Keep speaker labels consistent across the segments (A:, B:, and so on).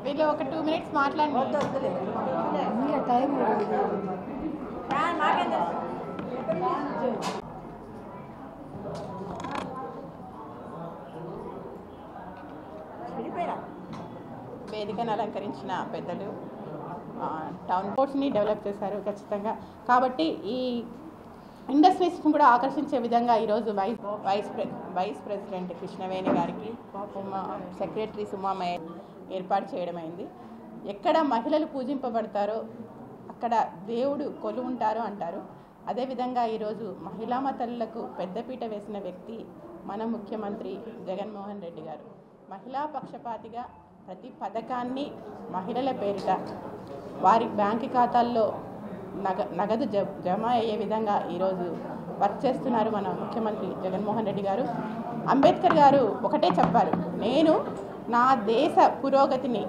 A: వీళ్ళు ఒక 2 minutes మాట్లాడండి. వేదికను అలంకరించిన పెద్దలు టౌన్ స్పోర్ట్స్ని డెవలప్ చేశారు ఖచ్చితంగా. కాబట్టి ఈ ఇండస్ట్రీస్ని కూడా ఆకర్షించే విధంగా ఈరోజు వైస్ ప్రెసిడెంట్ కృష్ణవేణి గారికి సెక్రటరీ సుమామయ్య ఏర్పాటు చేయడమైంది. ఎక్కడ మహిళలు పూజింపబడతారో అక్కడ దేవుడు కొలువుంటారు అంటారు. అదేవిధంగా ఈరోజు మహిళా తల్లులకు పెద్దపీట వేసిన వ్యక్తి మన ముఖ్యమంత్రి జగన్మోహన్ రెడ్డి గారు. మహిళా పక్షపాతిగా ప్రతి పథకాన్ని మహిళల పేరిట వారి బ్యాంకు ఖాతాల్లో నగదు జమ అయ్యే విధంగా ఈరోజు వర్క్ చేస్తున్నారు మన ముఖ్యమంత్రి జగన్మోహన్ రెడ్డి గారు. అంబేద్కర్ గారు ఒకటే చెప్పారు, నేను నా దేశ పురోగతిని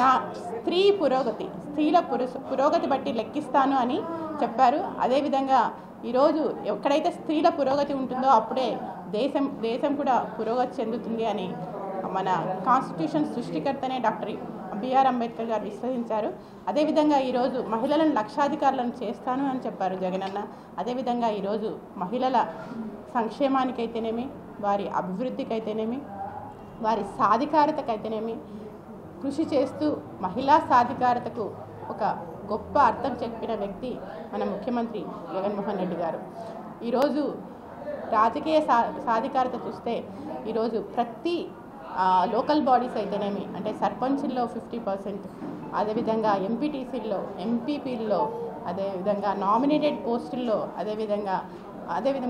A: నా స్త్రీల పురోగతి బట్టి లెక్కిస్తాను అని చెప్పారు. అదేవిధంగా ఈరోజు ఎక్కడైతే స్త్రీల పురోగతి ఉంటుందో అప్పుడే దేశం కూడా పురోగతి చెందుతుంది అని మన కాన్స్టిట్యూషన్ సృష్టికర్తనే డాక్టర్ బిఆర్ అంబేద్కర్ గారు విశ్వసించారు. అదేవిధంగా ఈరోజు మహిళలను లక్షాధికారులను చేస్తాను అని చెప్పారు జగనన్న. అదేవిధంగా ఈరోజు మహిళల సంక్షేమానికైతేనేమి, వారి అభివృద్ధికైతేనేమి, వారి సాధికారతకైతేనేమి కృషి చేస్తూ మహిళా సాధికారతకు ఒక గొప్ప అర్థం చెప్పిన వ్యక్తి మన ముఖ్యమంత్రి జగన్మోహన్ రెడ్డి గారు. ఈరోజు రాజకీయ సాధికారత చూస్తే ఈరోజు ప్రతి లోకల్ బాడీస్ అయితేనేమి, అంటే సర్పంచ్ల్లో 50%, అదేవిధంగా ఎంపీటీసీల్లో, ఎంపీపీల్లో, అదేవిధంగా నామినేటెడ్ పోస్టుల్లో, అదేవిధంగా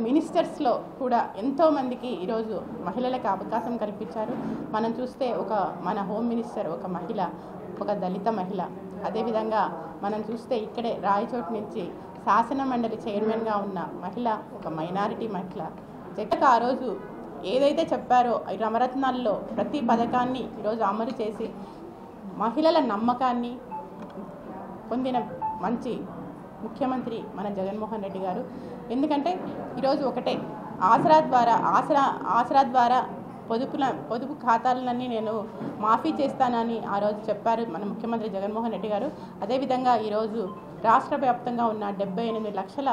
A: మినిస్టర్స్లో కూడా ఎంతోమందికి ఈరోజు మహిళలకు అవకాశం కల్పించారు. మనం చూస్తే మన హోమ్ మినిస్టర్ ఒక మహిళ, ఒక దళిత మహిళ. అదేవిధంగా మనం చూస్తే ఇక్కడే రాయచోటు నుంచి శాసన మండలి చైర్మన్గా ఉన్న మహిళ ఒక మైనారిటీ మహిళ. జగన్ ఆ రోజు ఏదైతే చెప్పారో ఈ నవరత్నాల్లో ప్రతి పథకాన్ని ఈరోజు అమలు చేసి మహిళల నమ్మకాన్ని పొందిన మంచి ముఖ్యమంత్రి మన జగన్మోహన్ రెడ్డి గారు. ఎందుకంటే ఈరోజు ఒకటే ఆసరా ద్వారా పొదుపు ఖాతాలన్నీ నేను మాఫీ చేస్తానని ఆ రోజు చెప్పారు మన ముఖ్యమంత్రి జగన్మోహన్ రెడ్డి గారు. అదేవిధంగా ఈరోజు రాష్ట్ర వ్యాప్తంగా ఉన్న 78 లక్షల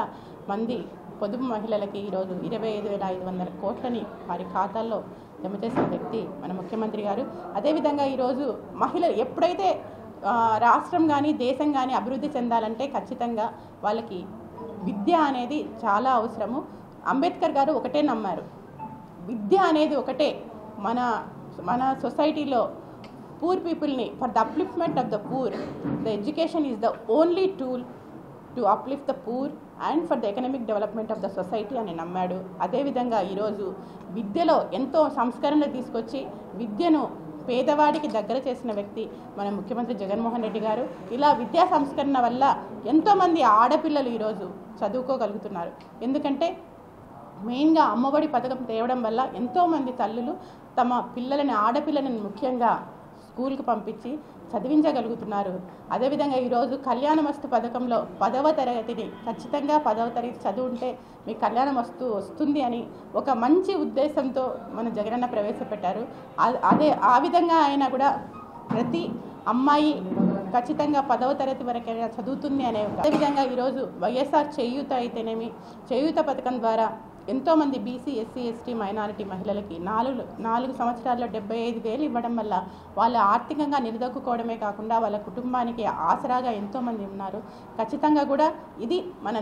A: మంది పొదుపు మహిళలకి ఈరోజు 25,500 కోట్లని వారి ఖాతాల్లో జమ చేసిన వ్యక్తి మన ముఖ్యమంత్రి గారు. అదేవిధంగా ఈరోజు మహిళలు ఎప్పుడైతే రాష్ట్రం కానీ దేశం కానీ అభివృద్ధి చెందాలంటే ఖచ్చితంగా వాళ్ళకి విద్య అనేది చాలా అవసరము. అంబేద్కర్ గారు ఒకటే నమ్మారు, విద్య అనేది ఒకటే మన సొసైటీలో పూర్ పీపుల్ని for the upliftment of the poor, the education is the only tool to uplift the poor and for the economic development of the society అని నమ్మాడు. అదేవిధంగా ఈరోజు విద్యలో ఎంతో సంస్కరణలు తీసుకొచ్చి విద్యను పేదవాడికి దగ్గర చేసిన వ్యక్తి మన ముఖ్యమంత్రి జగన్మోహన్ రెడ్డి గారు. ఇలా విద్యా సంస్కరణ వల్ల ఎంతోమంది ఆడపిల్లలు ఈరోజు చదువుకోగలుగుతున్నారు. ఎందుకంటే మెయిన్గా అమ్మఒడి పథకం తేవడం వల్ల ఎంతోమంది తల్లులు తమ ఆడపిల్లలను ముఖ్యంగా స్కూల్కి పంపించి చదివించగలుగుతున్నారు. అదేవిధంగా ఈరోజు కళ్యాణమస్తు పథకంలో 10వ తరగతిని ఖచ్చితంగా 10వ తరగతి చదువుంటే మీకు కళ్యాణం వస్తుంది అని ఒక మంచి ఉద్దేశంతో మన జగనన్న ప్రవేశపెట్టారు. ఆ విధంగా ఆయన కూడా ప్రతి అమ్మాయి ఖచ్చితంగా 10వ తరగతి వరకైనా చదువుతుంది అనే. అదేవిధంగా ఈరోజు వైఎస్ఆర్ చేయూత అయితేనేమి, చేయూత పథకం ద్వారా ఎంతోమంది బీసీ, ఎస్సీ, ఎస్టీ, మైనారిటీ మహిళలకి 4 సంవత్సరాల్లో 75,000 ఇవ్వడం వల్ల వాళ్ళు ఆర్థికంగా నిలదొక్కుకోవడమే కాకుండా వాళ్ళ కుటుంబానికి ఆసరాగా ఎంతోమంది ఉన్నారు. ఖచ్చితంగా కూడా ఇది మన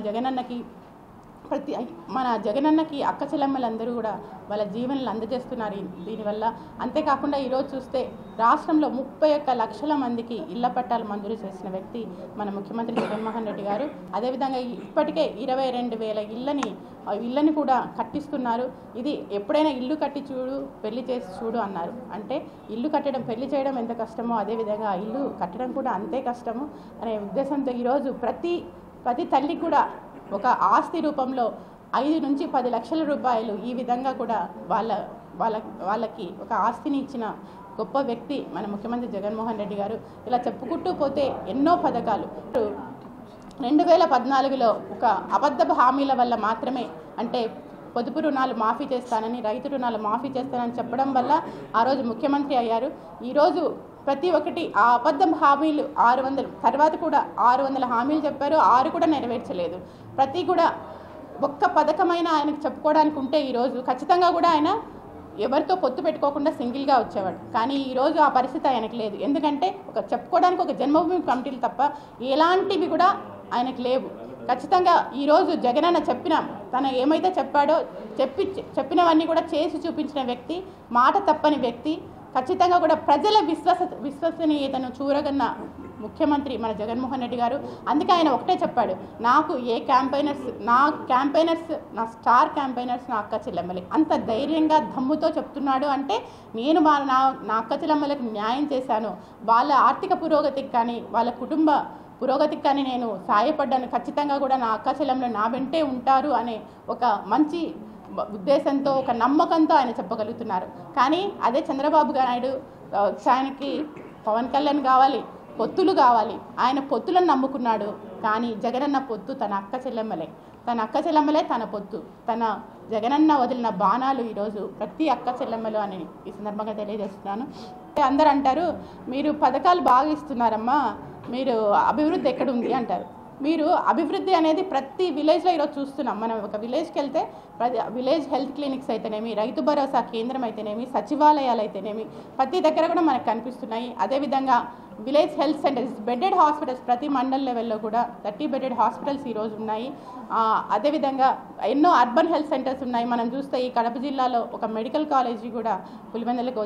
A: జగనన్నకి అక్క చెల్లెమ్మలందరూ కూడా వాళ్ళ జీవనాలు అందజేస్తున్నారు దీనివల్ల. అంతేకాకుండా ఈరోజు చూస్తే రాష్ట్రంలో 31 లక్షల మందికి ఇళ్ల పట్టాలు మంజూరు చేసిన వ్యక్తి మన ముఖ్యమంత్రి జగన్మోహన్ రెడ్డి గారు. అదేవిధంగా ఇప్పటికే 22,000 ఇళ్ళని కూడా కట్టిస్తున్నారు. ఇది ఎప్పుడైనా ఇల్లు కట్టి చూడు, పెళ్లి చేసి చూడు అన్నారు. అంటే ఇల్లు కట్టడం, పెళ్లి చేయడం ఎంత కష్టమో అదేవిధంగా ఇల్లు కట్టడం కూడా అంతే కష్టము అనే ఉద్దేశంతో ఈరోజు ప్రతి తల్లికి కూడా ఒక ఆస్తి రూపంలో 5 నుంచి 10 లక్షల రూపాయలు ఈ విధంగా కూడా వాళ్ళకి ఒక ఆస్తిని ఇచ్చిన గొప్ప వ్యక్తి మన ముఖ్యమంత్రి జగన్మోహన్ రెడ్డి గారు. ఇలా చెప్పుకుంటూ పోతే ఎన్నో పథకాలు. 2014లో ఒక అబద్ధ హామీల వల్ల మాత్రమే, అంటే పొదుపు రుణాలు మాఫీ చేస్తానని, రైతు రుణాలు మాఫీ చేస్తానని చెప్పడం వల్ల ఆ రోజు ముఖ్యమంత్రి అయ్యారు. ఈరోజు ప్రతి ఒక్కటి ఆ అబద్ధం హామీలు 600 తర్వాత కూడా 600 హామీలు చెప్పారు, 6 కూడా నెరవేర్చలేదు. ప్రతి కూడా ఒక్క పథకమైన ఆయనకు చెప్పుకోవడానికి ఉంటే ఈరోజు ఖచ్చితంగా కూడా ఆయన ఎవరితో పొత్తు పెట్టుకోకుండా సింగిల్గా వచ్చేవాడు. కానీ ఈరోజు ఆ పరిస్థితి ఆయనకు లేదు. ఎందుకంటే చెప్పుకోవడానికి ఒక జన్మభూమి కమిటీలు తప్ప ఎలాంటివి కూడా ఆయనకు లేవు. ఖచ్చితంగా ఈరోజు జగనన్న తన ఏమైతే చెప్పాడో చెప్పినవన్నీ కూడా చేసి చూపించిన వ్యక్తి, మాట తప్పని వ్యక్తి, ఖచ్చితంగా కూడా ప్రజల విశ్వసనీయతను చూరగన్న ముఖ్యమంత్రి మన జగన్మోహన్ రెడ్డి గారు. అందుకే ఆయన ఒకటే చెప్పాడు, నాకు నా స్టార్ క్యాంపెయినర్స్ నా అక్క చెల్లెమ్మలే. అంత ధైర్యంగా దమ్ముతో చెప్తున్నాడు అంటే నేను నా అక్క చెల్లెమ్మలకు న్యాయం చేశాను, వాళ్ళ ఆర్థిక పురోగతికి కానీ వాళ్ళ కుటుంబ పురోగతికి కానీ నేను సాయపడ్డాను, ఖచ్చితంగా కూడా నా అక్క చెల్లెమ్మలు నా వెంటే ఉంటారు అనే ఒక మంచి ఉద్దేశంతో, ఒక నమ్మకంతో ఆయన చెప్పగలుగుతున్నారు. కానీ అదే చంద్రబాబు నాయుడు ఆయనకి పవన్ కళ్యాణ్ కావాలి, పొత్తులు కావాలి, ఆయన పొత్తులను నమ్ముకున్నాడు. కానీ జగనన్న పొత్తు తన అక్క చెల్లెమ్మలే తన పొత్తు. తన జగనన్న వదిలిన బాణాలు ఈరోజు ప్రతి అక్క చెల్లెమ్మలు అని ఈ సందర్భంగా తెలియజేస్తున్నాను. అందరూ అంటారు, మీరు పథకాలు బాగా ఇస్తున్నారమ్మా, మీరు అభివృద్ధి ఎక్కడుంది అంటారు. మీరు అభివృద్ధి అనేది ప్రతి విలేజ్లో ఈరోజు చూస్తున్నాం. మనం ఒక విలేజ్కి వెళ్తే విలేజ్ హెల్త్ క్లినిక్స్ అయితేనేమి, రైతు భరోసా కేంద్రం అయితేనేమి, సచివాలయాలు అయితేనేమి ప్రతి దగ్గర కూడా మనకు కనిపిస్తున్నాయి. అదేవిధంగా village health centres, bedded hospitals ప్రతి మండల్ లెవెల్లో కూడా 30 బెడెడ్ హాస్పిటల్స్ ఈరోజు ఉన్నాయి. అదేవిధంగా ఎన్నో అర్బన్ హెల్త్ సెంటర్స్ ఉన్నాయి. మనం చూస్తే ఈ కడప జిల్లాలో ఒక మెడికల్ కాలేజీ కూడా పులివెందులకు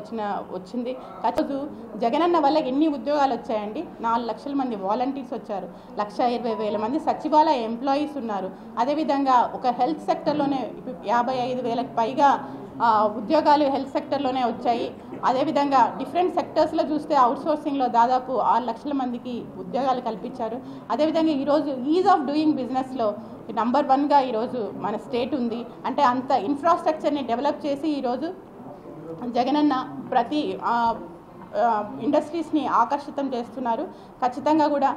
A: వచ్చింది. రోజు జగనన్న వల్ల ఎన్ని ఉద్యోగాలు వచ్చాయండి? 4 లక్షల మంది వాలంటీర్స్ వచ్చారు, 1,20,000 మంది సచివాలయ ఎంప్లాయీస్ ఉన్నారు. అదేవిధంగా ఒక హెల్త్ సెక్టర్లోనే 55,000కి పైగా ఉద్యోగాలు హెల్త్ సెక్టర్లోనే వచ్చాయి. అదేవిధంగా డిఫరెంట్ సెక్టర్స్లో చూస్తే అవుట్సోర్సింగ్లో దాదాపు 6 లక్షల మందికి ఉద్యోగాలు కల్పించారు. అదేవిధంగా ఈరోజు ఈజ్ ఆఫ్ డూయింగ్ బిజినెస్లో నంబర్ 1గా ఈరోజు మన స్టేట్ ఉంది. అంటే అంత ఇన్ఫ్రాస్ట్రక్చర్ని డెవలప్ చేసి ఈరోజు జగనన్న ప్రతి ఇండస్ట్రీస్ని ఆకర్షితం చేస్తున్నారు. ఖచ్చితంగా కూడా